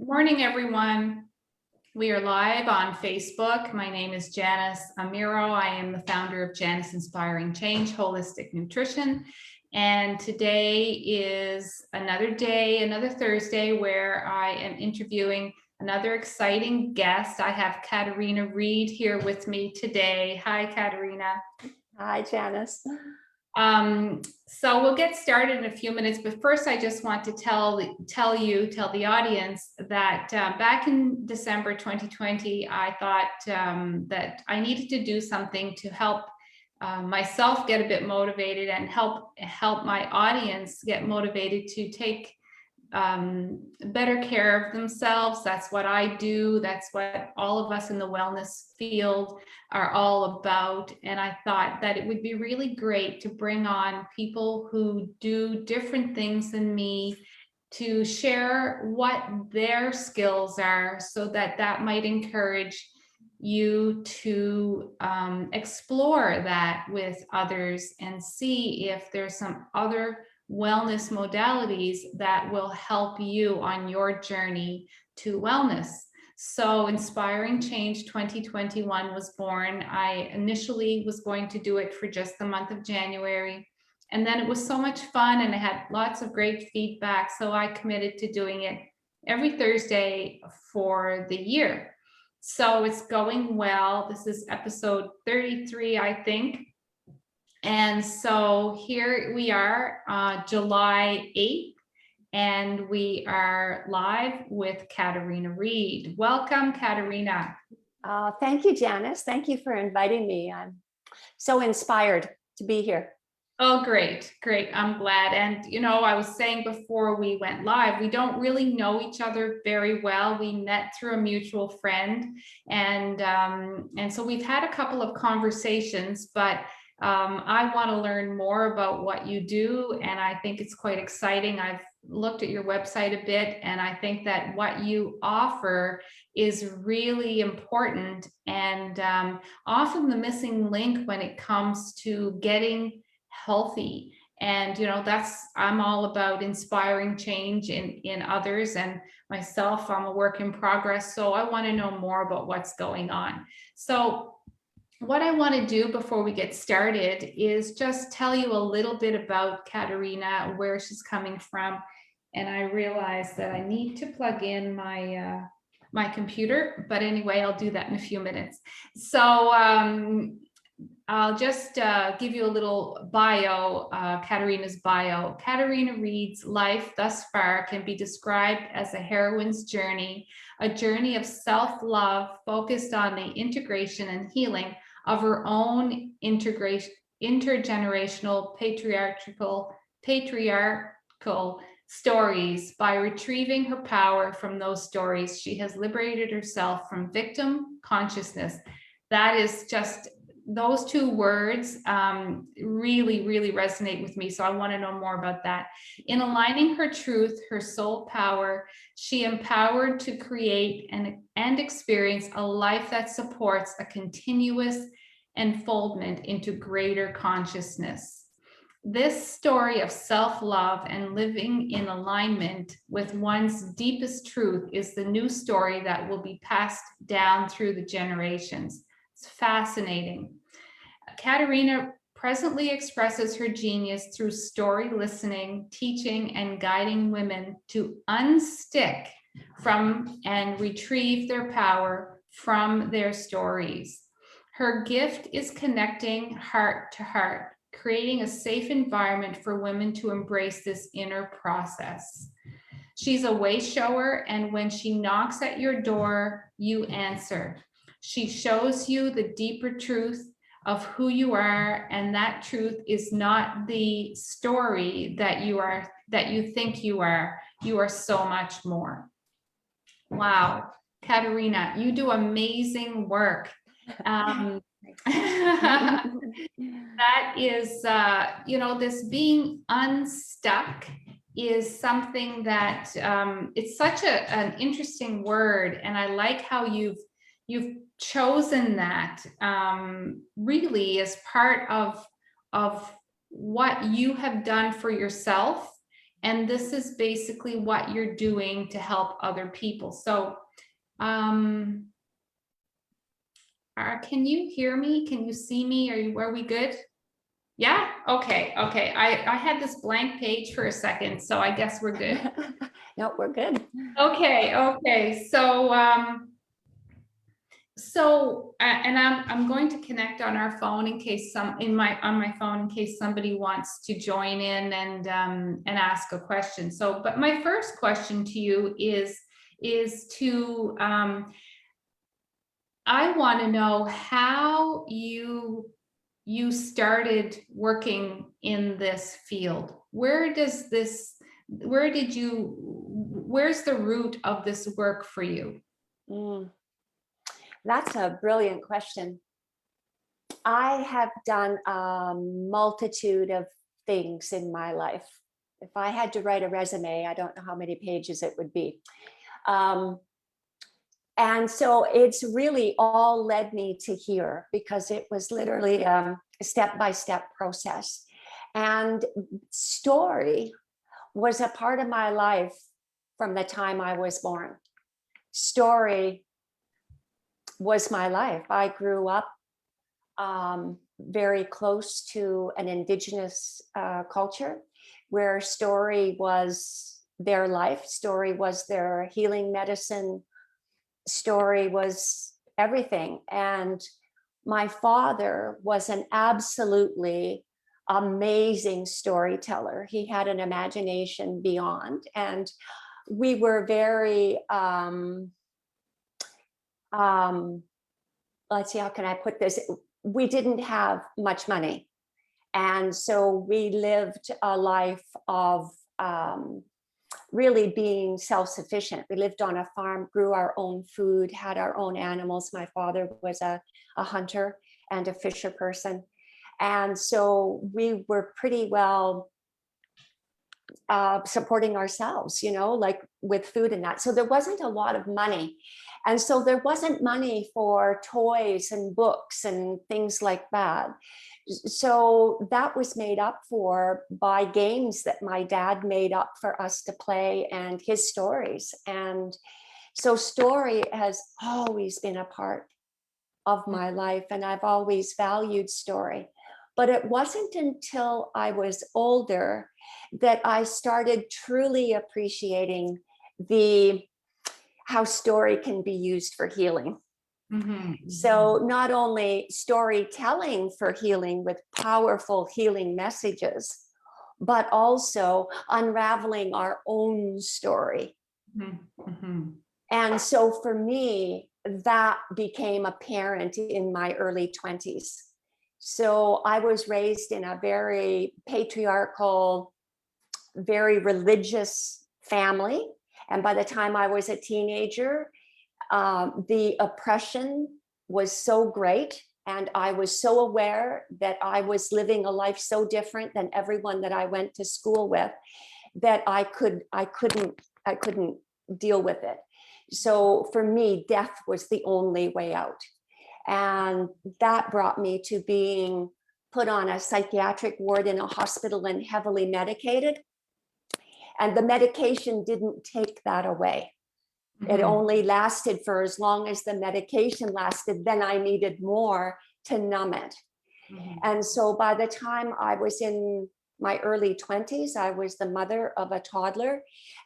Morning, everyone. We are live on Facebook. My name is Janice Amiro. I am the founder of Janice Inspiring Change Holistic Nutrition. And today is another day, another Thursday, where I am interviewing another exciting guest. I have Katharina Reed here with me today. Hi, Katharina. Hi, Janice. So we'll get started in a few minutes, but first I just want to tell the audience that back in December 2020, I thought that I needed to do something to help myself get a bit motivated and help my audience get motivated to take better care of themselves. That's what I do. That's what all of us in the wellness field are all about. And I thought that it would be really great to bring on people who do different things than me to share what their skills are, so that that might encourage you to explore that with others and see if there's some other wellness modalities that will help you on your journey to wellness. So Inspiring Change 2021 was born. I initially was going to do it for just the month of January, and then it was so much fun and I had lots of great feedback, so I committed to doing it every Thursday for the year. So it's going well. This is episode 33, I think. And so here we are, July 8th, and we are live with Katharina Reed. Welcome, Katharina. Thank you, Janice. Thank you for inviting me. I'm so inspired to be here. Oh, great. I'm glad. And, you know, I was saying before we went live, we don't really know each other very well. We met through a mutual friend. And so we've had a couple of conversations, but I want to learn more about what you do, and I think it's quite exciting. I've looked at your website a bit, and I think that what you offer is really important and often the missing link when it comes to getting healthy. And you know, I'm all about inspiring change in others, and myself, I'm a work in progress, so I want to know more about what's going on. So what I want to do before we get started is just tell you a little bit about Katharina, where she's coming from. And I realize that I need to plug in my my computer, but anyway, I'll do that in a few minutes. So I'll just give you a little bio, Katharina's bio. Katharina Reed's life thus far can be described as a heroine's journey, a journey of self-love focused on the integration and healing of her own intergenerational patriarchal stories. By retrieving her power from those stories, she has liberated herself from victim consciousness. That is just, those two words really resonate with me. So I want to know more about that. In aligning her truth, her soul power, she empowered to create and experience a life that supports a continuous unfoldment into greater consciousness. This story of self-love and living in alignment with one's deepest truth is the new story that will be passed down through the generations. It's fascinating. Katharina presently expresses her genius through story listening, teaching, and guiding women to unstick from and retrieve their power from their stories. Her gift is connecting heart to heart, creating a safe environment for women to embrace this inner process. She's a wayshower, and when she knocks at your door, you answer. She shows you the deeper truth of who you are, and that truth is not the story that you think you are. You are so much more. Wow, Katharina, you do amazing work. That is, you know, this being unstuck is something that it's such an interesting word, and I like how you've chosen that really as part of what you have done for yourself And this is basically what you're doing to help other people. So, can you hear me? Can you see me? Are we good? Yeah. Okay. Okay. I had this blank page for a second, so I guess we're good. No, we're good. Okay. Okay. So, and I'm going to connect on our phone in case on my phone in case somebody wants to join in and ask a question. So, but my first question to you is to I want to know how you started working in this field. Where's the root of this work for you? That's a brilliant question. I have done a multitude of things in my life. If I had to write a resume, I don't know how many pages it would be. And so it's really all led me to here, because it was literally a step-by-step process. And story was a part of my life from the time I was born. Story was my life. I grew up very close to an Indigenous culture where story was their life, story was their healing medicine, story was everything. And my father was an absolutely amazing storyteller. He had an imagination beyond, and we were very let's see, how can I put this? We didn't have much money. And so we lived a life of really being self-sufficient. We lived on a farm, grew our own food, had our own animals. My father was a hunter and a fisher person. And so we were pretty well supporting ourselves, like with food and that. So there wasn't a lot of money. And so there wasn't money for toys and books and things like that. So that was made up for by games that my dad made up for us to play and his stories. And so story has always been a part of my life, and I've always valued story. But it wasn't until I was older that I started truly appreciating how story can be used for healing. So not only storytelling for healing with powerful healing messages, but also unraveling our own story. And so for me, that became apparent in my early 20s. So I was raised in a very patriarchal, very religious family. And by the time I was a teenager, the oppression was so great, and I was so aware that I was living a life so different than everyone that I went to school with, that I couldn't deal with it. So for me, death was the only way out. And that brought me to being put on a psychiatric ward in a hospital and heavily medicated. And the medication didn't take that away. It only lasted for as long as the medication lasted. Then I needed more to numb it. And so by the time I was in my early 20s, I was the mother of a toddler,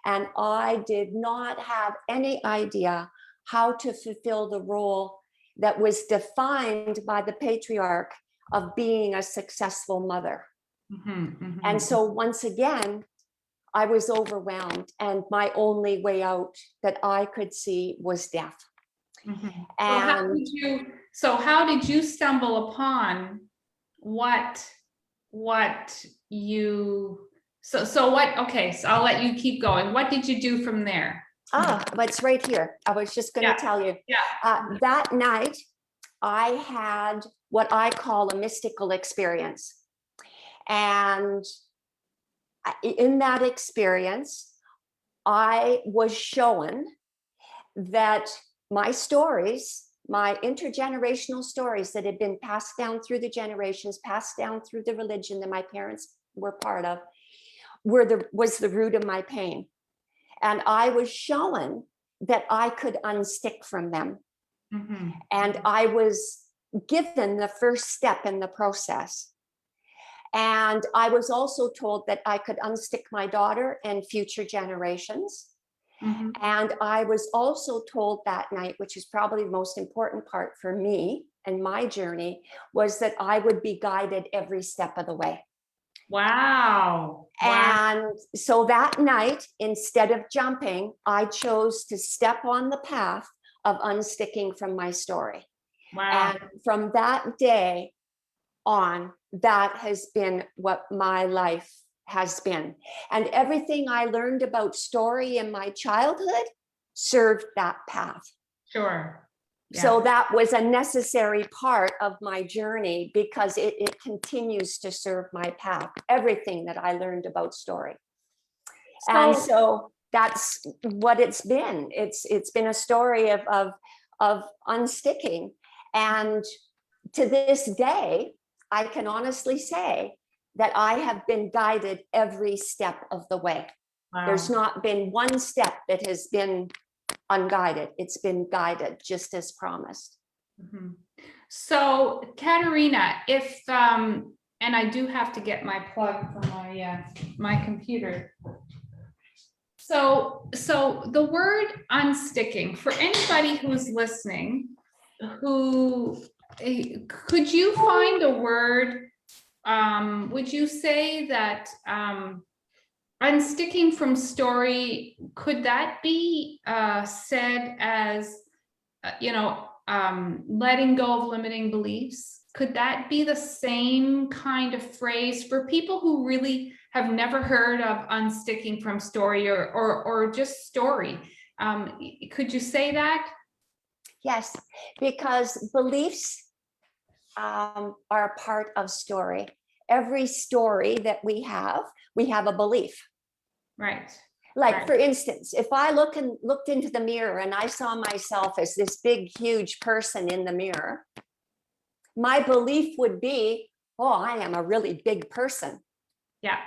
and I did not have any idea how to fulfill the role that was defined by the patriarch of being a successful mother. And so once again, I was overwhelmed, and my only way out that I could see was death. And so how did you stumble upon what you, okay, so I'll let you keep going. What did you do from there? It's right here. I was just going to tell you. That night, I had what I call a mystical experience. And in that experience, I was shown that my stories, my intergenerational stories that had been passed down through the generations, passed down through the religion that my parents were part of, was the root of my pain. And I was shown that I could unstick from them. Mm-hmm. And I was given the first step in the process. And I was also told that I could unstick my daughter and future generations. Mm-hmm. And I was also told that night, which is probably the most important part for me and my journey, was that I would be guided every step of the way. Wow. And so that night, instead of jumping, I chose to step on the path of unsticking from my story. Wow. And from that day on, that has been what my life has been. And everything I learned about story in my childhood served that path. Sure. Yeah. So that was a necessary part of my journey, because it continues to serve my path, everything that I learned about story. And so that's what it's been. It's been a story of unsticking. And to this day, I can honestly say that I have been guided every step of the way. Wow. There's not been one step that has been unguided. It's been guided just as promised. Mm-hmm. So Katharina, if and I do have to get my plug for my computer. So the word unsticking, for anybody who's listening, could you find a word? Would you say that unsticking from story, could that be said as, letting go of limiting beliefs? Could that be the same kind of phrase for people who really have never heard of unsticking from story or just story? Could you say that? Yes, because beliefs are a part of story. Every story that we have a belief. Right. Like, right. For instance, if I looked into the mirror and I saw myself as this big, huge person in the mirror, my belief would be, oh, I am a really big person. Yeah.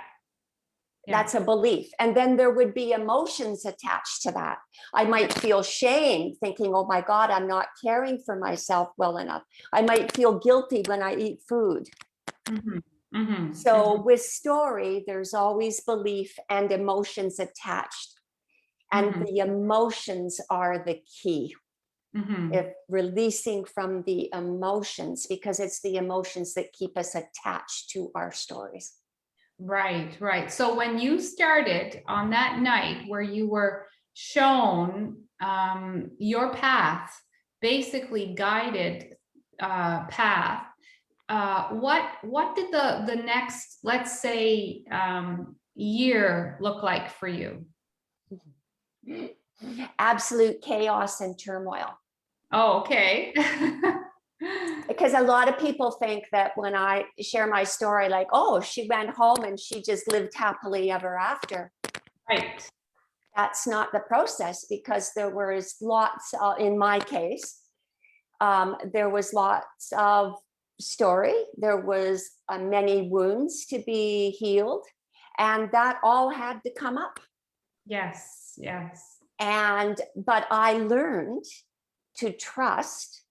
That's a belief. And then there would be emotions attached to that. I might feel shame, thinking, oh my God, I'm not caring for myself well enough. I might feel guilty when I eat food. Mm-hmm. Mm-hmm. So with story, there's always belief and emotions attached. And Mm-hmm. the emotions are the key. Mm-hmm. If releasing from the emotions, because it's the emotions that keep us attached to our stories. Right, right. So when you started on that night where you were shown your path, basically guided path, what did the next, let's say, year look like for you? Absolute chaos and turmoil. Oh, okay. Because a lot of people think that when I share my story, like, oh, she went home and she just lived happily ever after. Right. That's not the process, because there was lots, in my case, there was lots of story. There was many wounds to be healed, and that all had to come up. Yes, yes. But I learned to trust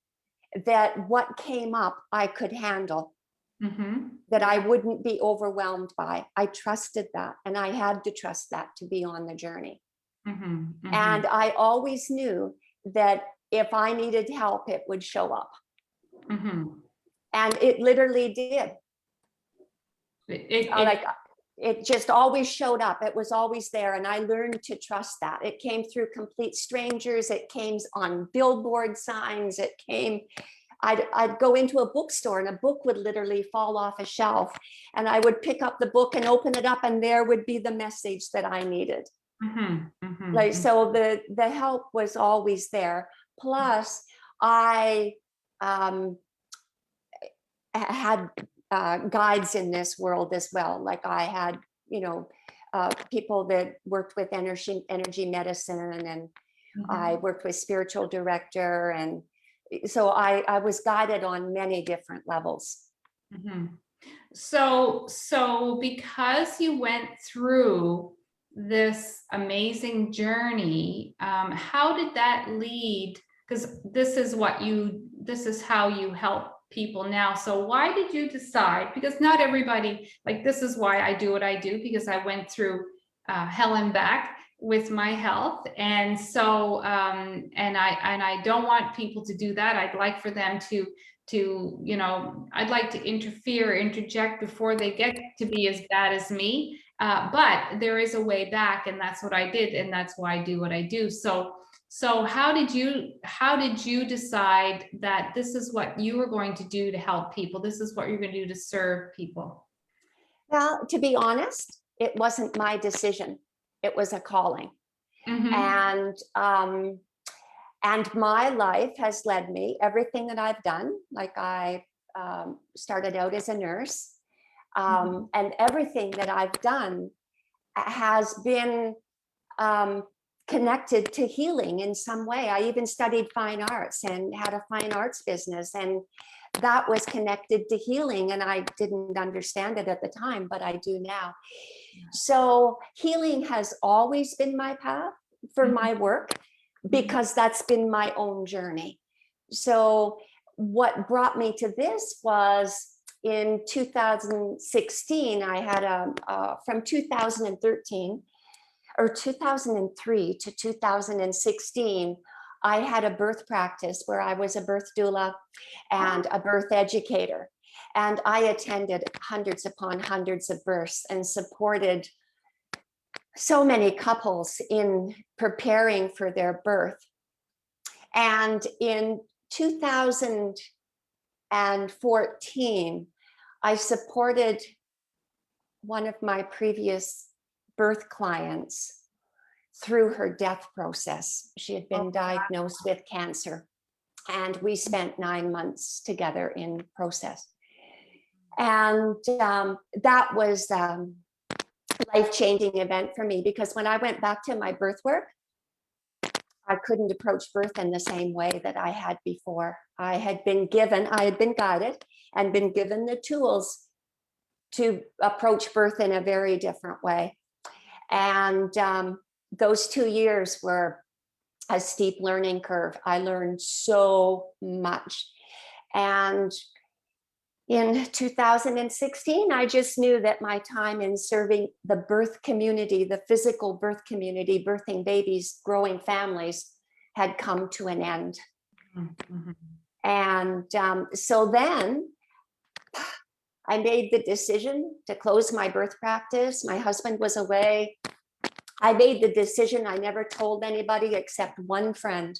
that what came up, I could handle. Mm-hmm. That I wouldn't be overwhelmed by. I trusted that, and I had to trust that to be on the journey. Mm-hmm. Mm-hmm. And I always knew that if I needed help, it would show up. Mm-hmm. And it literally did. It just always showed up. It was always there. And I learned to trust that. It came through complete strangers. It came on billboard signs. It came, I'd go into a bookstore and a book would literally fall off a shelf. And I would pick up the book and open it up, and there would be the message that I needed. Mm-hmm. Mm-hmm. Like, so the help was always there. Plus, I had guides in this world as well. Like, I had, people that worked with energy medicine, and Mm-hmm. I worked with spiritual director, and so I was guided on many different levels. Mm-hmm. So because you went through this amazing journey, how did that lead? Because this is how you help people now. So why did you decide? Because not everybody, like, this is why I do what I do, because I went through hell and back with my health. And so, and I don't want people to do that. I'd like for them to, you know, I'd like to interject before they get to be as bad as me. But there is a way back, and that's what I did, and that's why I do what I do. So how did you decide that this is what you were going to do to help people? This is what you're going to do to serve people? Well, to be honest, it wasn't my decision. It was a calling. Mm-hmm. And my life has led me, everything that I've done, like I started out as a nurse, and everything that I've done has been connected to healing in some way. I even studied fine arts and had a fine arts business, and that was connected to healing, and I didn't understand it at the time, but I do now. So healing has always been my path for my work, because that's been my own journey. So what brought me to this was in 2016, I had from 2013 or 2003 to 2016, I had a birth practice where I was a birth doula and a birth educator. And I attended hundreds upon hundreds of births and supported so many couples in preparing for their birth. And in 2014, I supported one of my previous birth clients through her death process. She had been diagnosed with cancer, and we spent 9 months together in process. And that was life-changing event for me, because when I went back to my birth work, I couldn't approach birth in the same way that I had before. I had been guided and been given the tools to approach birth in a very different way. And those 2 years were a steep learning curve. I learned so much. And in 2016, I just knew that my time in serving the birth community, the physical birth community, birthing babies, growing families, had come to an end. Mm-hmm. And so then I made the decision to close my birth practice. My husband was away. I made the decision. I never told anybody except one friend.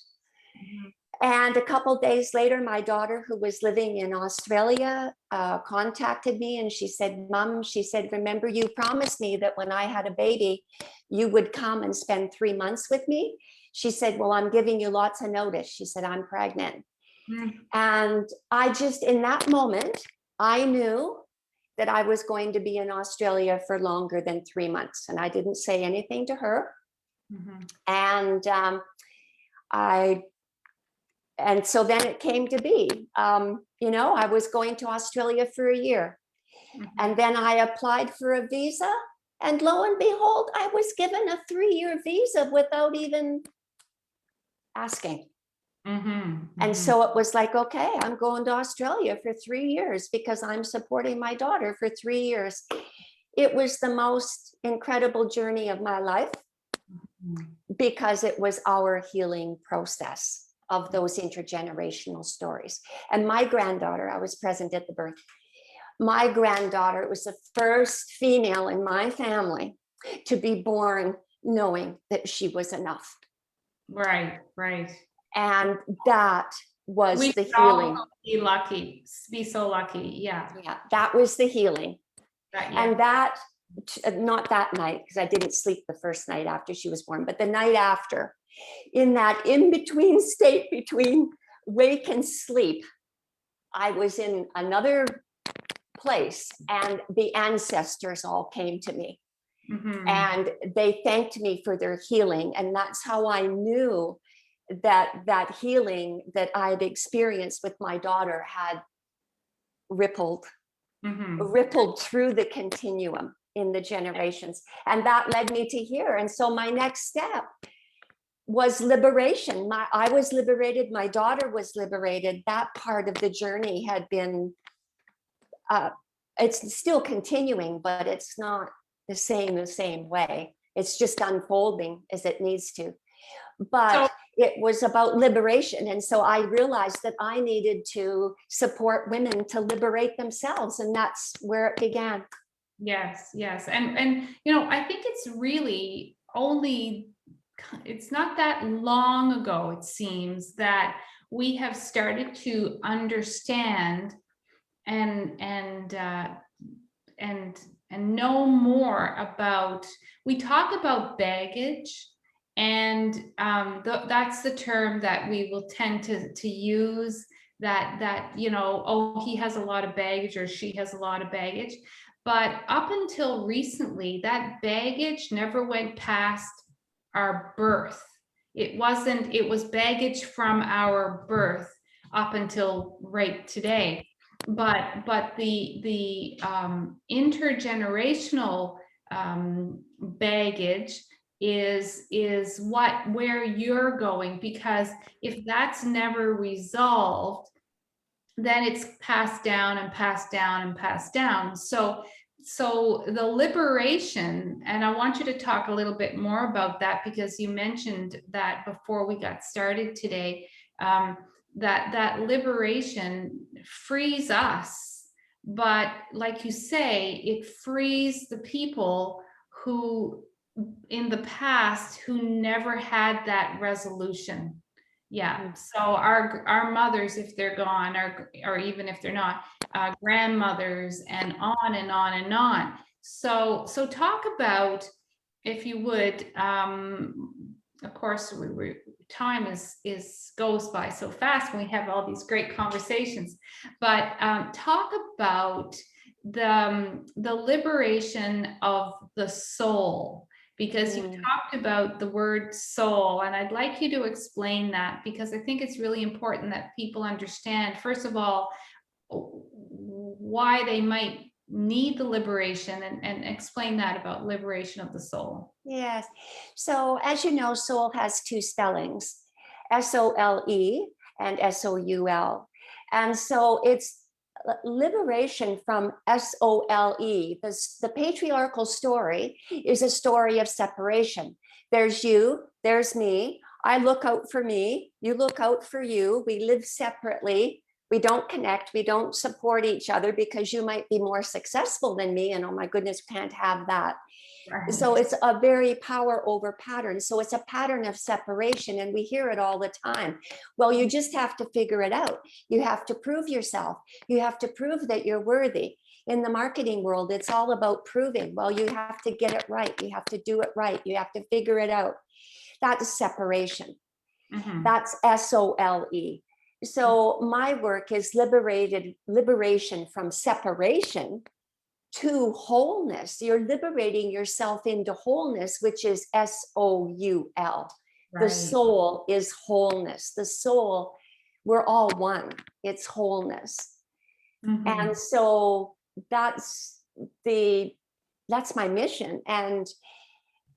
Mm-hmm. And a couple of days later, my daughter, who was living in Australia, contacted me, and she said, "Mom," she said, "remember, you promised me that when I had a baby, you would come and spend 3 months with me." She said, "Well, I'm giving you lots of notice." She said, "I'm pregnant." Mm-hmm. And I just, in that moment, I knew that I was going to be in Australia for longer than 3 months. And I didn't say anything to her. Mm-hmm. And so then it came to be, you know, I was going to Australia for a year. Mm-hmm. And then I applied for a visa, and lo and behold, I was given a 3-year visa without even asking. Mm-hmm. Mm-hmm. And so it was like, okay, I'm going to Australia for 3 years because I'm supporting my daughter for 3 years. It was the most incredible journey of my life, because it was our healing process of those intergenerational stories. And my granddaughter, I was present at the birth. My granddaughter was the first female in my family to be born knowing that she was enough. Right, right. And that was the healing. Be so lucky. Yeah. Yeah, that was the healing. Yeah. And that, not that night, because I didn't sleep the first night after she was born, but the night after, in that in-between state between wake and sleep, I was in another place, and the ancestors all came to me. Mm-hmm. And they thanked me for their healing. And that's how I knew that healing that I had experienced with my daughter had rippled rippled through the continuum in the generations. And that led me to here. And so my next step was liberation. I was liberated, my daughter was liberated. That part of the journey had been, it's still continuing, but it's not the same way. It's just unfolding as it needs to. But it was about liberation. And so I realized that I needed to support women to liberate themselves. And that's where it began. Yes, yes. And you know, I think it's really only, it's not that long ago, it seems, that we have started to understand and know more about, we talk about baggage, and that's the term that we will tend to use, that you know, oh, he has a lot of baggage or she has a lot of baggage. But up until recently, that baggage never went past our birth. It wasn't, it was baggage from our birth up until right today. But the intergenerational baggage is where you're going, because if that's never resolved, then it's passed down and passed down and passed down. So the liberation, and I want you to talk a little bit more about that, because you mentioned that before we got started today, that liberation frees us, but like you say, it frees the people who in the past who never had that resolution. Yeah. So our mothers, if they're gone, or even if they're not, grandmothers, and on and on and on. So talk about, if you would, of course, time goes by so fast when we have all these great conversations, but talk about the liberation of the soul, because you've talked about the word soul, and I'd like you to explain that, because I think it's really important that people understand, first of all, why they might need the liberation, and explain that about liberation of the soul. Yes. So as you know, soul has two spellings, S-O-L-E and S-O-U-L. And so it's liberation from S-O-L-E. The patriarchal story is a story of separation. There's you, there's me. I look out for me, you look out for you. We live separately. We don't connect, we don't support each other, because you might be more successful than me, and oh my goodness, can't have that. Right. So it's a very power over pattern. So it's a pattern of separation, and we hear it all the time. Well, you just have to figure it out. You have to prove yourself. You have to prove that you're worthy. In the marketing world, it's all about proving. Well, you have to get it right. You have to do it right. You have to figure it out. That's separation. That's S-O-L-E. So my work is liberation from separation to wholeness. You're liberating yourself into wholeness, which is S-O-U-L. Right. The soul is wholeness. The soul, we're all one. It's wholeness. And so that's my mission. And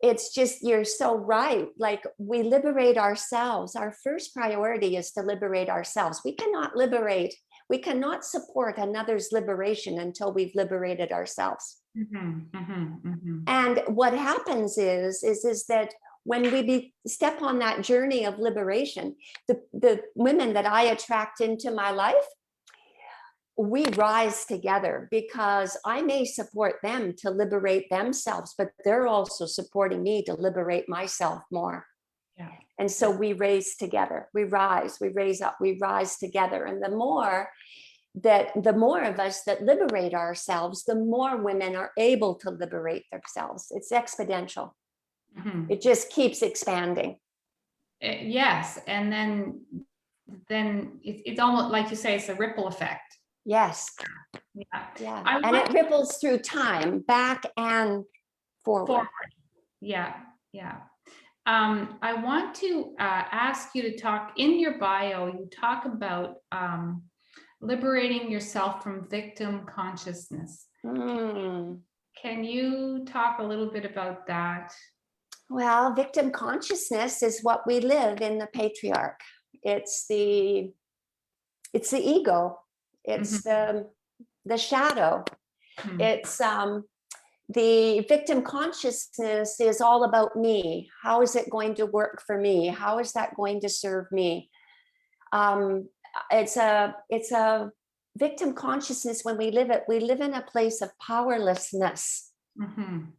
it's just, you're so right. Like, we liberate ourselves. Our first priority is to liberate ourselves. We cannot support another's liberation until we've liberated ourselves. And what happens is that when we step on that journey of liberation, the women that I attract into my life, we rise together, because I may support them to liberate themselves, but they're also supporting me to liberate myself more. Yeah. And so we raise together, we rise, we raise up, we rise together. And the more of us that liberate ourselves, the more women are able to liberate themselves. It's exponential. It just keeps expanding. Yes. And then it's almost like you say, it's a ripple effect. Yes. Yeah. And it ripples through time, back and forward. Yeah. I want to ask you to talk, in your bio, you talk about liberating yourself from victim consciousness. Mm. Can you talk a little bit about that? Well, victim consciousness is what we live in the patriarch. It's the ego. It's the shadow. Mhm. It's the victim consciousness is all about me. How is it going to work for me? How is that going to serve me? It's a victim consciousness. When we live in a place of powerlessness. Mhm.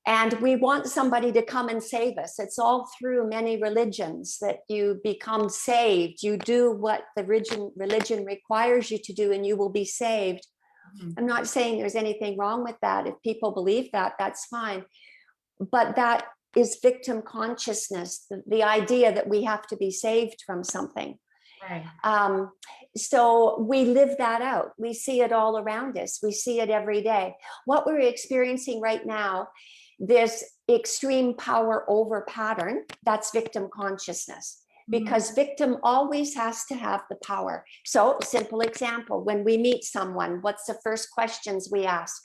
And we want somebody to come and save us. It's all through many religions that you become saved. You do what the religion requires you to do, and you will be saved. Mhm. I'm not saying there's anything wrong with that. If people believe that, that's fine. But that is victim consciousness, the idea that we have to be saved from something. Right. So we live that out. We see it all around us. We see it every day. What we're experiencing right now, this extreme power over pattern, that's victim consciousness, because victim always has to have the power. So, simple example, when we meet someone, what's the first questions we ask?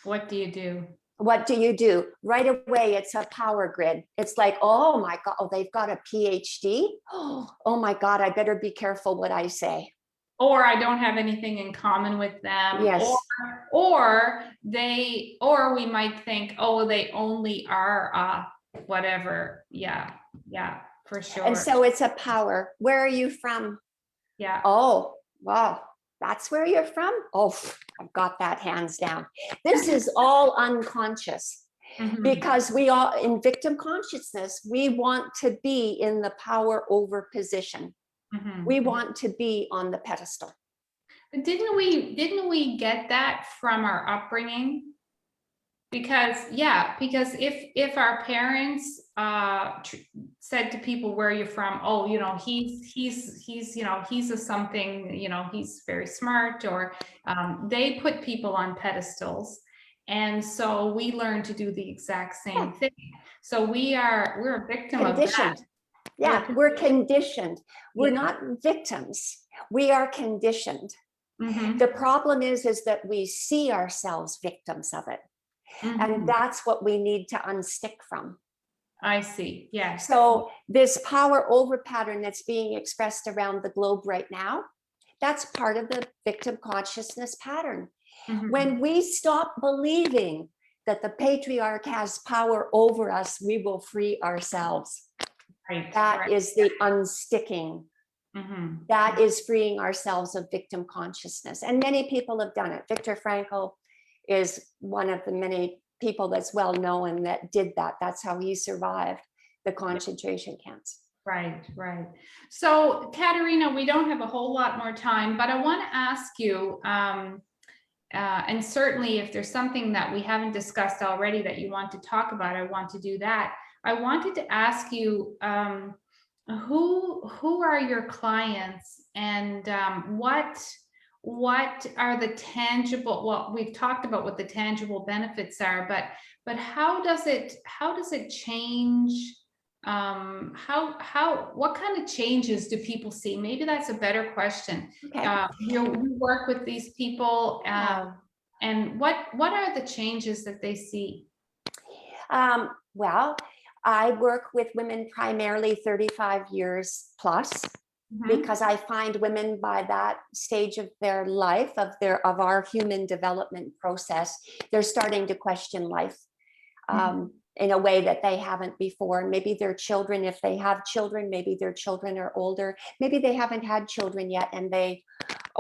What do you do? What do you do? Right away, it's a power grid. It's like, oh my God, oh, they've got a PhD. Oh my God, I better be careful what I say. Or I don't have anything in common with them. Yes. Or we might think, oh, they only are whatever. Yeah, for sure. And so it's a power. Where are you from? Yeah. Oh, wow. That's where you're from? Oh, I've got that hands down. This is all unconscious. Because we all, in victim consciousness, we want to be in the power over position. We want to be on the pedestal. But didn't we get that from our upbringing? Because if our parents said to people, where are you from? Oh, he's a something, he's very smart, or they put people on pedestals. And so we learn to do the exact same thing. So we're a victim Conditioned. of that. Yeah, we're conditioned. We're Yeah. not victims. We are conditioned. The problem is that we see ourselves victims of it. And that's what we need to unstick from. I see. Yes. So this power over pattern that's being expressed around the globe right now, that's part of the victim consciousness pattern. When we stop believing that the patriarch has power over us, we will free ourselves. Right. That is the unsticking. That is freeing ourselves of victim consciousness. And many people have done it. Viktor Frankl is one of the many people that's well known that did that. That's how he survived the concentration camps. Right. So, Katharina, we don't have a whole lot more time, but I want to ask you, and certainly if there's something that we haven't discussed already that you want to talk about, I want to do that. I wanted to ask you, who are your clients, and what are the tangible, well, we've talked about what the tangible benefits are, but how does it change, what kind of changes do people see? Maybe that's a better question. Okay. You work with these people, and what are the changes that they see? Well, I work with women primarily 35 years plus, because I find women by that stage of their life, of our human development process, they're starting to question life in a way that they haven't before. Maybe their children, if they have children, maybe their children are older, maybe they haven't had children yet and they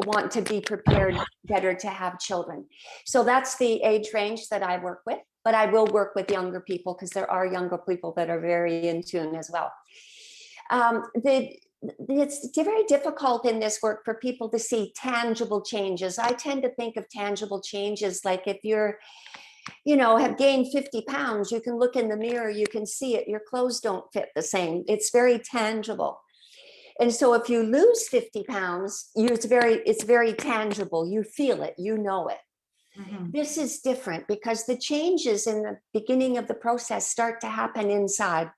want to be prepared better to have children. So that's the age range that I work with, but I will work with younger people because there are younger people that are very in tune as well. It's very difficult in this work for people to see tangible changes. I tend to think of tangible changes like if you're, have gained 50 pounds, you can look in the mirror, you can see it, your clothes don't fit the same. It's very tangible. And so if you lose 50 pounds, it's very tangible. You feel it, you know it. This is different because the changes in the beginning of the process start to happen inside.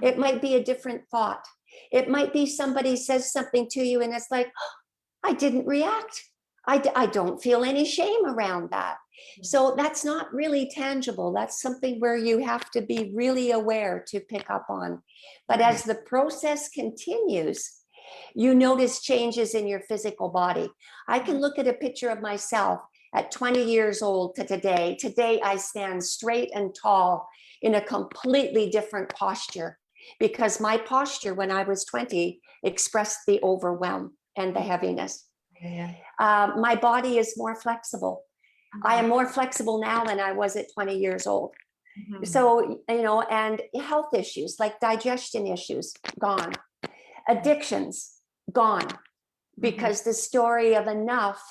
It might be a different thought. It might be somebody says something to you and it's like, oh, I didn't react. I don't feel any shame around that. So that's not really tangible. That's something where you have to be really aware to pick up on. But as the process continues, you notice changes in your physical body. I can look at a picture of myself at 20 years old to today. Today, I stand straight and tall in a completely different posture, because my posture when I was 20 expressed the overwhelm and the heaviness. Yeah. My body is more flexible. I am more flexible now than I was at 20 years old. So, you know, and health issues like digestion issues, gone. Addictions, gone. Because the story of enough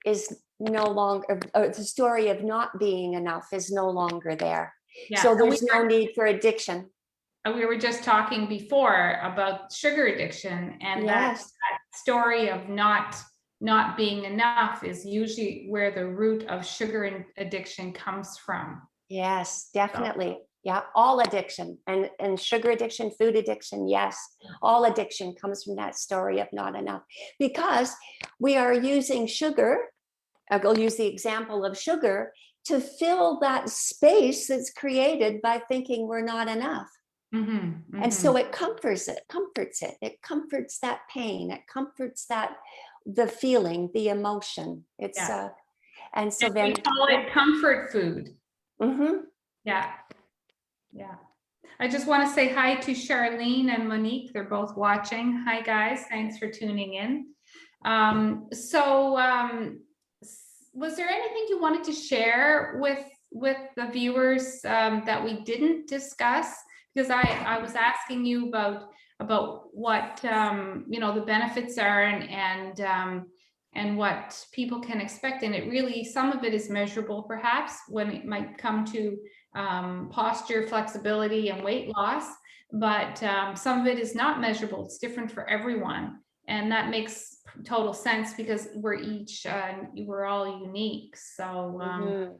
is no longer, the story of not being enough is no longer there. Yeah. So there's no need for addiction. We were just talking before about sugar addiction, and that story of not being enough is usually where the root of sugar addiction comes from. Yes, definitely. Yeah, all addiction and sugar addiction, food addiction, yes, all addiction comes from that story of not enough, because we are using sugar. I'll use the example of sugar to fill that space that's created by thinking we're not enough. And so it comforts it, it comforts that pain, it comforts that, the feeling, the emotion. It's and so and then we call it comfort food. Yeah. I just want to say hi to Charlene and Monique. They're both watching. Hi guys, thanks for tuning in. Was there anything you wanted to share with the viewers that we didn't discuss? Because I was asking you about what you know, the benefits are and what people can expect, and it really, some of it is measurable perhaps when it might come to posture, flexibility, and weight loss, but some of it is not measurable. It's different for everyone, and that makes total sense because we're all unique. So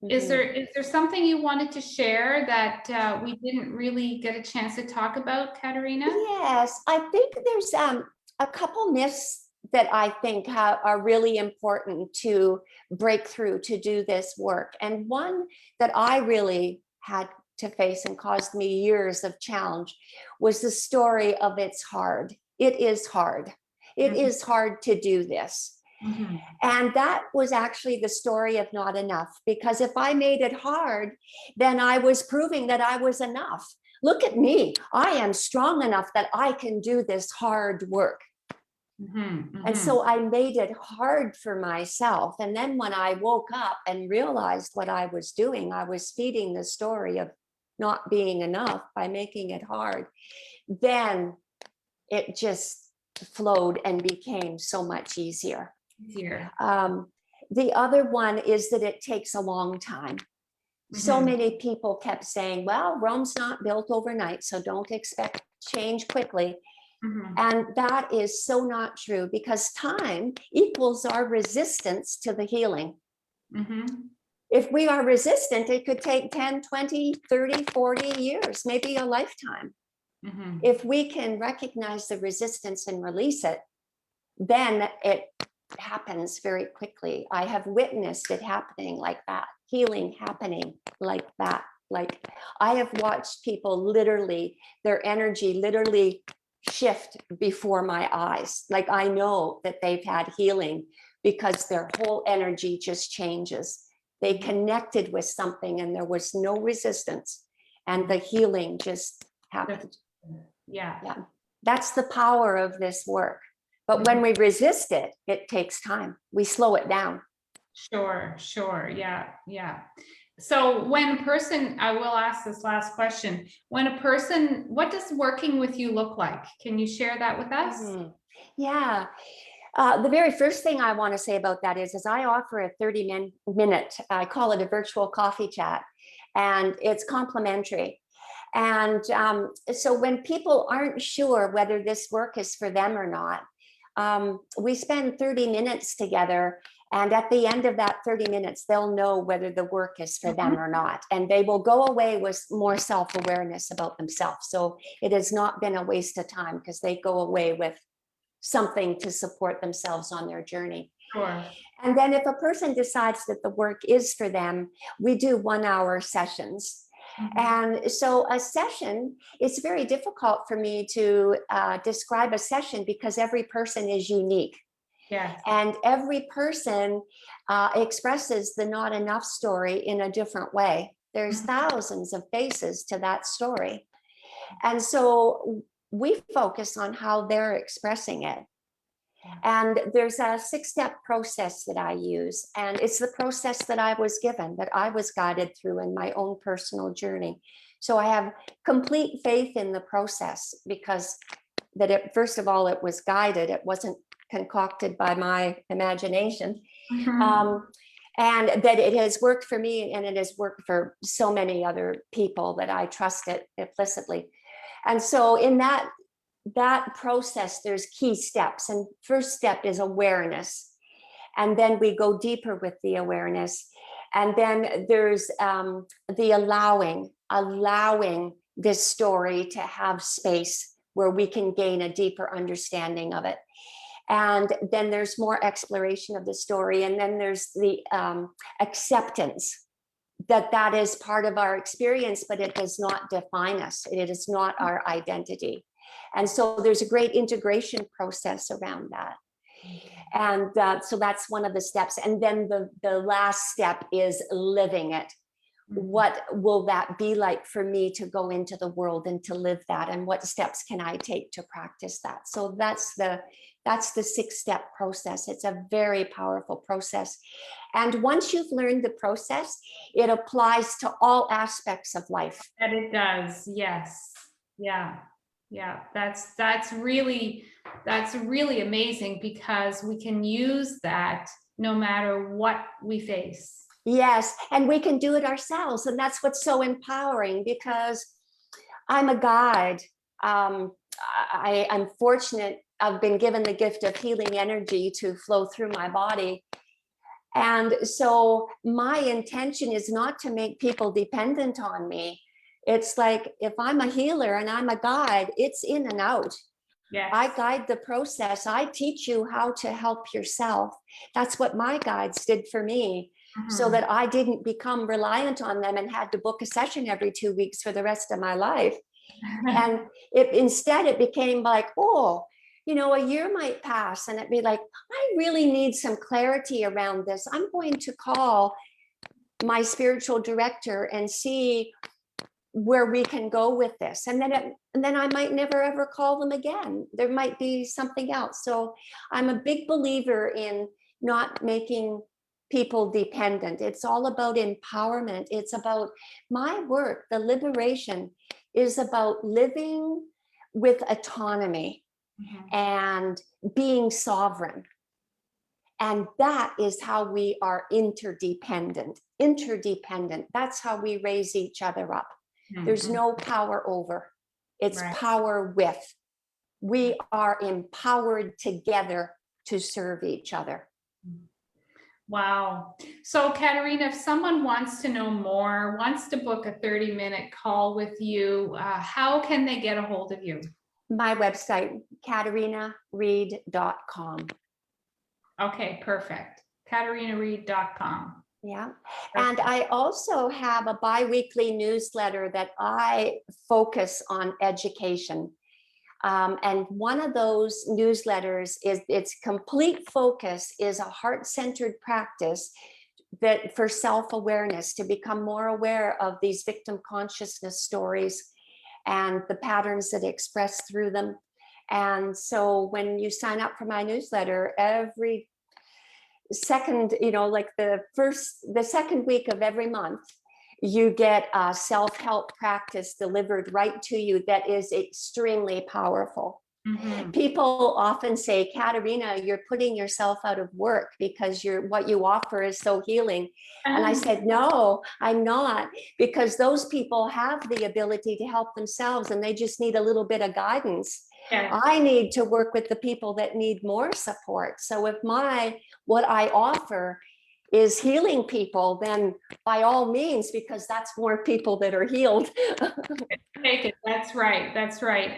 is there something you wanted to share that we didn't really get a chance to talk about, Katharina? Yes, I think there's a couple myths that I think are really important to break through to do this work. And one that I really had to face and caused me years of challenge was the story of it's hard. It is hard. It is hard to do this. And that was actually the story of not enough, because if I made it hard, then I was proving that I was enough. Look at me. I am strong enough that I can do this hard work. And so I made it hard for myself. And then when I woke up and realized what I was doing, I was feeding the story of not being enough by making it hard. Then it just flowed and became so much easier. The other one is that it takes a long time. So many people kept saying, well, Rome's not built overnight, so don't expect change quickly. And that is so not true, because time equals our resistance to the healing. If we are resistant, it could take 10, 20, 30, 40 years, maybe a lifetime. If we can recognize the resistance and release it, then it happens very quickly. I have witnessed it happening like that, healing happening like that. Like I have watched people literally, their energy literally shift before my eyes. Like I know that they've had healing because their whole energy just changes. They connected with something and there was no resistance, and the healing just happened. Yeah. That's the power of this work. But when we resist it, it takes time. We slow it down. Sure. Yeah. So when a person, I will ask this last question. When a person, what does working with you look like? Can you share that with us? Yeah. The very first thing I want to say about that is I offer a 30-minute, I call it a virtual coffee chat, and it's complimentary. And so when people aren't sure whether this work is for them or not, we spend 30 minutes together. And at the end of that 30 minutes, they'll know whether the work is for them or not. And they will go away with more self-awareness about themselves. So it has not been a waste of time, because they go away with something to support themselves on their journey. Sure. And then if a person decides that the work is for them, we do 1-hour sessions. And so a session, it's very difficult for me to describe a session because every person is unique. Yes. And every person expresses the not enough story in a different way. There's thousands of faces to that story. And so we focus on how they're expressing it. And there's a 6-step process that I use. And it's the process that I was given, that I was guided through in my own personal journey. So I have complete faith in the process because that it, first of all, it was guided. It wasn't concocted by my imagination. And that it has worked for me and it has worked for so many other people that I trust it implicitly. And so in that process, there's key steps. And first step is awareness. And then we go deeper with the awareness. And then there's the allowing this story to have space where we can gain a deeper understanding of it. And then there's more exploration of the story. And then there's the acceptance that is part of our experience, but it does not define us. It is not our identity. And so there's a great integration process around that. And so that's one of the steps. And then the last step is living it. What will that be like for me to go into the world and to live that? And what steps can I take to practice that? So that's the 6-step process. It's a very powerful process. And once you've learned the process, it applies to all aspects of life. And it does. Yes. Yeah. Yeah. That's really amazing because we can use that no matter what we face. Yes, and we can do it ourselves. And that's what's so empowering because I'm a guide. I'm fortunate. I've been given the gift of healing energy to flow through my body. And so my intention is not to make people dependent on me. It's like, if I'm a healer and I'm a guide, it's in and out. Yes. I guide the process. I teach you how to help yourself. That's what my guides did for me. So that I didn't become reliant on them and had to book a session every 2 weeks for the rest of my life. And instead it became like, oh, a year might pass and it'd be like, I really need some clarity around this. I'm going to call my spiritual director and see where we can go with this. And then I might never ever call them again. There might be something else. So I'm a big believer in not making people dependent. It's all about empowerment. It's about my work. The liberation is about living with autonomy and being sovereign. And that is how we are interdependent. That's how we raise each other up. There's no power over. It's power with. We are empowered together to serve each other. Wow. So Katharina, if someone wants to know more, wants to book a 30-minute call with you, how can they get a hold of you? My website, KatharinaReed.com. Okay, perfect. KatharinaReed.com. Yeah. And I also have a bi-weekly newsletter that I focus on education. And one of those newsletters is its complete focus is a heart-centered practice that for self-awareness, to become more aware of these victim consciousness stories and the patterns that express through them. And so when you sign up for my newsletter, every second, like the second week of every month, you get a self-help practice delivered right to you that is extremely powerful. People often say, Katharina, you're putting yourself out of work because what you offer is so healing. And I said, no, I'm not, because those people have the ability to help themselves and they just need a little bit of guidance. Yes. I need to work with the people that need more support. So if what I offer is healing people, then by all means, because that's more people that are healed. Take it. That's right.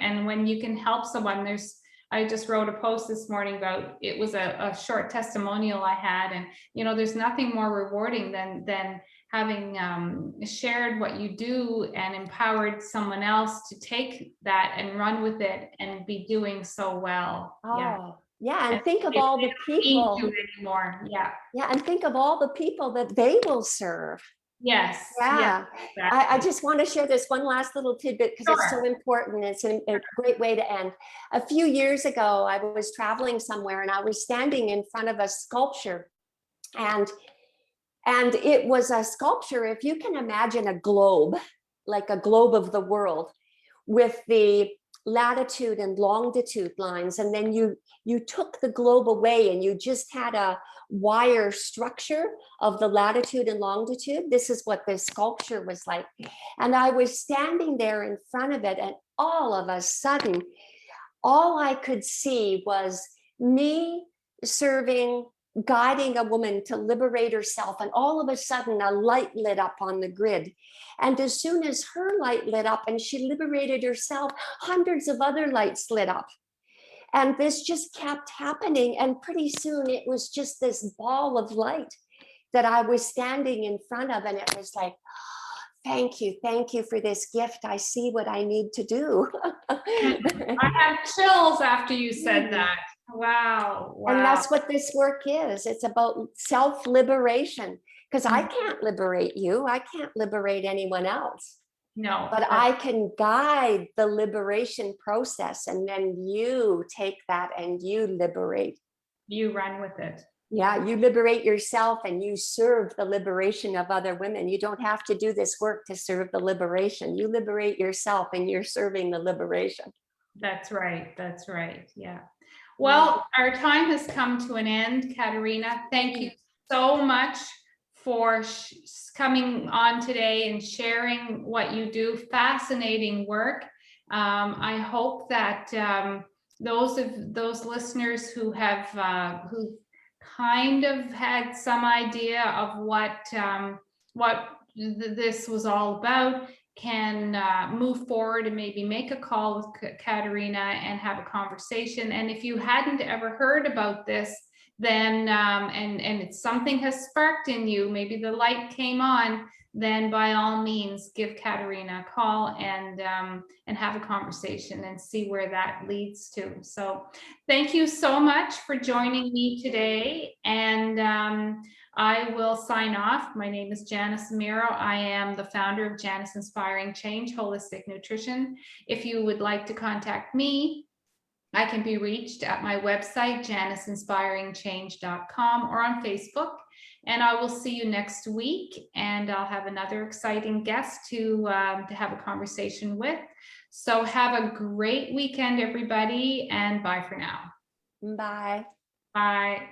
And when you can help someone, there's I just wrote a post this morning about, it was a short testimonial I had, and you know, there's nothing more rewarding than having shared what you do and empowered someone else to take that and run with it and be doing so well. Yeah. Oh, yeah. And And think of they all the don't need people. to anymore. Yeah. Yeah. And think of all the people that they will serve. Yes. Yeah. Exactly. I just want to share this one last little tidbit because it's so Sure. important. It's a great way to end. A few years ago, I was traveling somewhere and I was standing in front of a sculpture, and it was a sculpture, if you can imagine a globe, like a globe of the world, with the latitude and longitude lines, and then you took the globe away and you just had a wire structure of the latitude and longitude. This is what this sculpture was like. And I was standing there in front of it, and all of a sudden, all I could see was me serving, guiding a woman to liberate herself. And all of a sudden, a light lit up on the grid. And as soon as her light lit up and she liberated herself, hundreds of other lights lit up. And this just kept happening. And pretty soon it was just this ball of light that I was standing in front of. And it was like, thank you for this gift. I see what I need to do. I have chills after you said that. Wow. Wow. And that's what this work is. It's about self-liberation, because I can't liberate you. I can't liberate anyone else. No. But I can guide the liberation process, and then you take that and you liberate. You run with it. Yeah, you liberate yourself and you serve the liberation of other women. You don't have to do this work to serve the liberation. You liberate yourself and you're serving the liberation. That's right. That's right. Yeah. Well, our time has come to an end, Katharina. Thank you so much for coming on today and sharing what you do. Fascinating work. I hope that those listeners who have who kind of had some idea of what this was all about can move forward and maybe make a call with Katharina and have a conversation. And if you hadn't ever heard about this, then and it's something has sparked in you, maybe the light came on, then by all means give Katharina a call and have a conversation and see where that leads to. So thank you so much for joining me today, and I will sign off. My name is Janice Amiro. I am the founder of Janice Inspiring Change Holistic Nutrition. If you would like to contact me, I can be reached at my website, janiceinspiringchange.com, or on Facebook. And I will see you next week, and I'll have another exciting guest to have a conversation with. So have a great weekend, everybody, and bye for now. Bye. Bye.